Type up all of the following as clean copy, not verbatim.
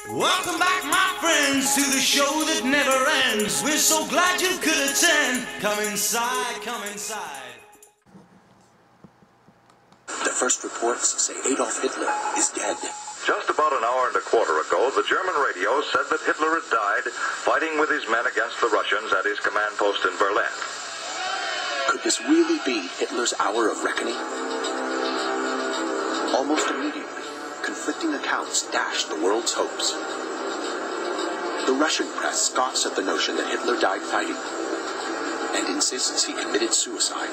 Welcome back, my friends, to the show that never ends. We're so glad you could attend. Come inside, come inside. The first reports say Adolf Hitler is dead. Just about an hour and a quarter ago, the German radio said that Hitler had died fighting with his men against the Russians at his command post in Berlin. Could this really be Hitler's hour of reckoning? Almost immediately, conflicting accounts dashed the world's hopes. The Russian press scoffs at the notion that Hitler died fighting and insists he committed suicide.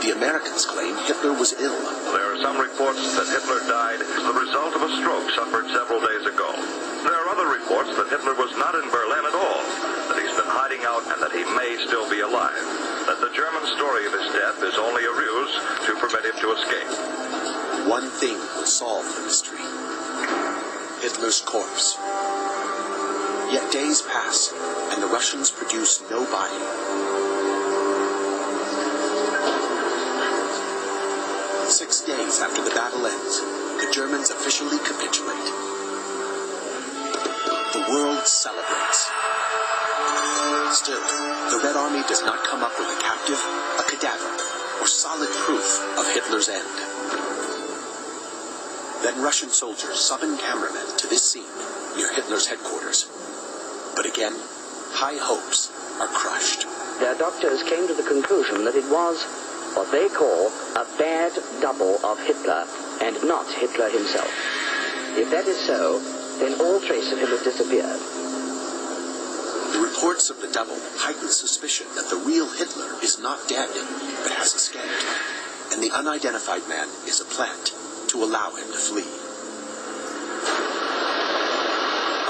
The Americans claim Hitler was ill. There are some reports that Hitler died as the result of a stroke suffered several days ago. There are other reports that Hitler was not in Berlin at all, that he's been hiding out and that he may still be alive, that the German story of his death is only a ruse to permit him to escape. One thing will solve the mystery: Hitler's corpse. Yet days pass, and the Russians produce no body. 6 days after the battle ends, the Germans officially capitulate. The world celebrates. Still, the Red Army does not come up with a captive, a cadaver, or solid proof of Hitler's end. Then Russian soldiers summon cameramen to this scene near Hitler's headquarters. But again, high hopes are crushed. Their doctors came to the conclusion that it was what they call a bad double of Hitler, and not Hitler himself. If that is so, then all trace of him has disappeared. The reports of the double heighten suspicion that the real Hitler is not dead, but has escaped, and the unidentified man is a plant to allow him to flee.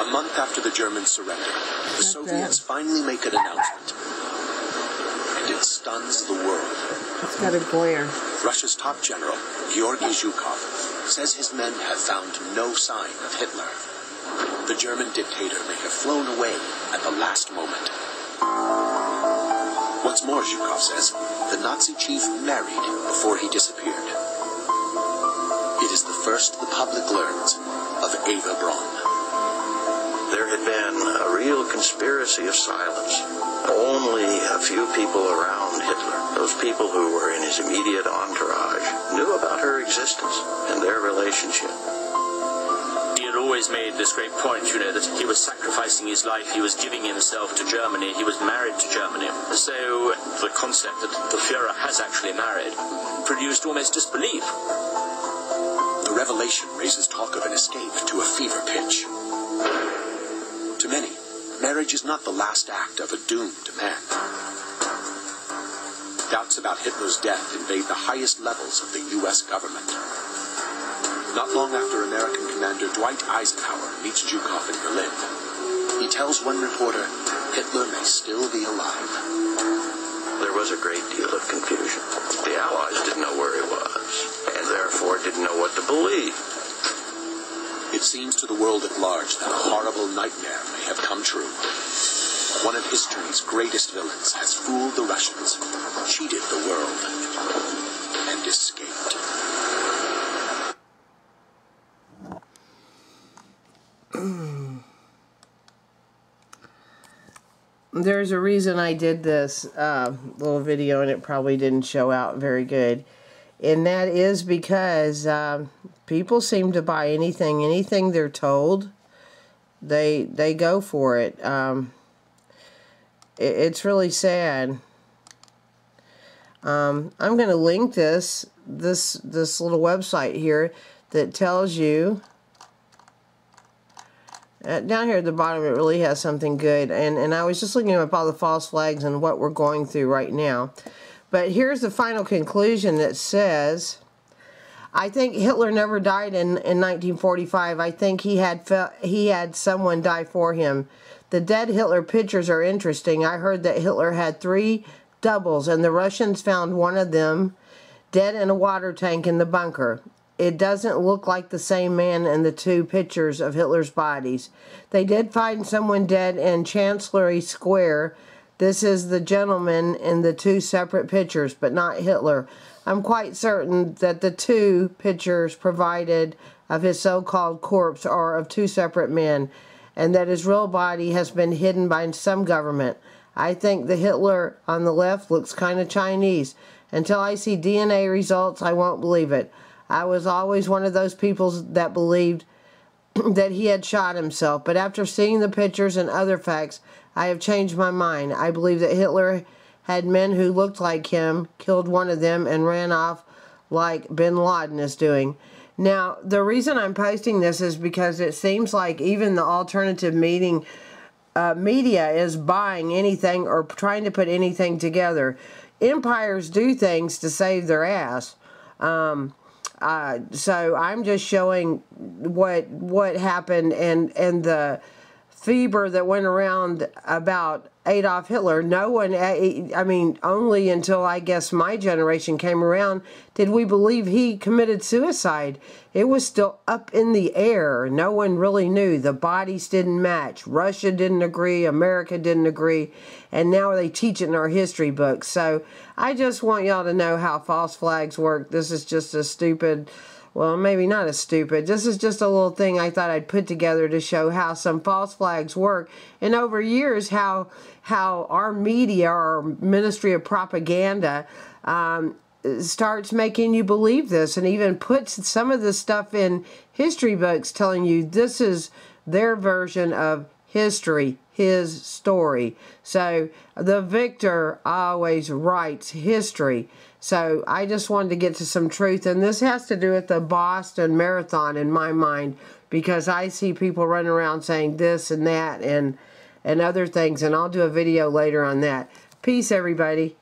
A month after the Germans surrender, the Soviets finally make an announcement, and it stuns the world. It's got a glare. Russia's top general, Georgy Zhukov, says his men have found no sign of Hitler. The German dictator may have flown away at the last moment. What's more, Zhukov says, the Nazi chief married before he disappeared. It is the first the public learns of Eva Braun. There had been a real conspiracy of silence. Only a few people around Hitler, those people who were in his immediate entourage, knew about her existence and their relationship. He had always made this great point, that he was sacrificing his life, he was giving himself to Germany, he was married to Germany. So the concept that the Führer has actually married produced almost disbelief. The revelation raises talk of an escape to a fever pitch. To many, marriage is not the last act of a doomed man. Doubts about Hitler's death invade the highest levels of the U.S. government. Not long after American Commander Dwight Eisenhower meets Zhukov in Berlin, he tells one reporter Hitler may still be alive. There was a great deal of confusion. The Allies didn't know where he was, and therefore didn't know what to believe. It seems to the world at large that a horrible nightmare may have come true. One of history's greatest villains has fooled the Russians, cheated the world, and escaped. There's a reason I did this little video and it probably didn't show out very good. And that is because people seem to buy anything they're told. They go for it. It's really sad. I'm going to link this little website here that tells you. Down here at the bottom, it really has something good. And I was just looking up all the false flags and what we're going through right now. But here's the final conclusion that says, I think Hitler never died in 1945. I think he had someone die for him. The dead Hitler pictures are interesting. I heard that Hitler had 3 doubles, and the Russians found one of them dead in a water tank in the bunker. It doesn't look like the same man in the 2 pictures of Hitler's bodies. They did find someone dead in Chancellery Square. This is the gentleman in the two separate pictures, but not Hitler. I'm quite certain that the two pictures provided of his so-called corpse are of two separate men, and that his real body has been hidden by some government. I think the Hitler on the left looks kind of Chinese. Until I see DNA results, I won't believe it. I was always one of those people that believed that he had shot himself, but after seeing the pictures and other facts, I have changed my mind. I believe that Hitler had men who looked like him, killed one of them, and ran off like bin Laden is doing. Now, the reason I'm posting this is because it seems like even the alternative media is buying anything or trying to put anything together. Empires do things to save their ass. So I'm just showing what happened and the fever that went around about Adolf Hitler. No one, I mean, only until I guess my generation came around did we believe he committed suicide. It was still up in the air. No one really knew. The bodies didn't match. Russia didn't agree. America didn't agree. And now they teach it in our history books. So I just want y'all to know how false flags work. This is just a stupid... Well, maybe not as stupid. This is just a little thing I thought I'd put together to show how some false flags work. And over years, how our media, our Ministry of Propaganda, starts making you believe this and even puts some of the stuff in history books telling you this is their version of history, his story. So the victor always writes history. So I just wanted to get to some truth, and this has to do with the Boston Marathon in my mind, because I see people running around saying this and that and other things, and I'll do a video later on that. Peace, everybody.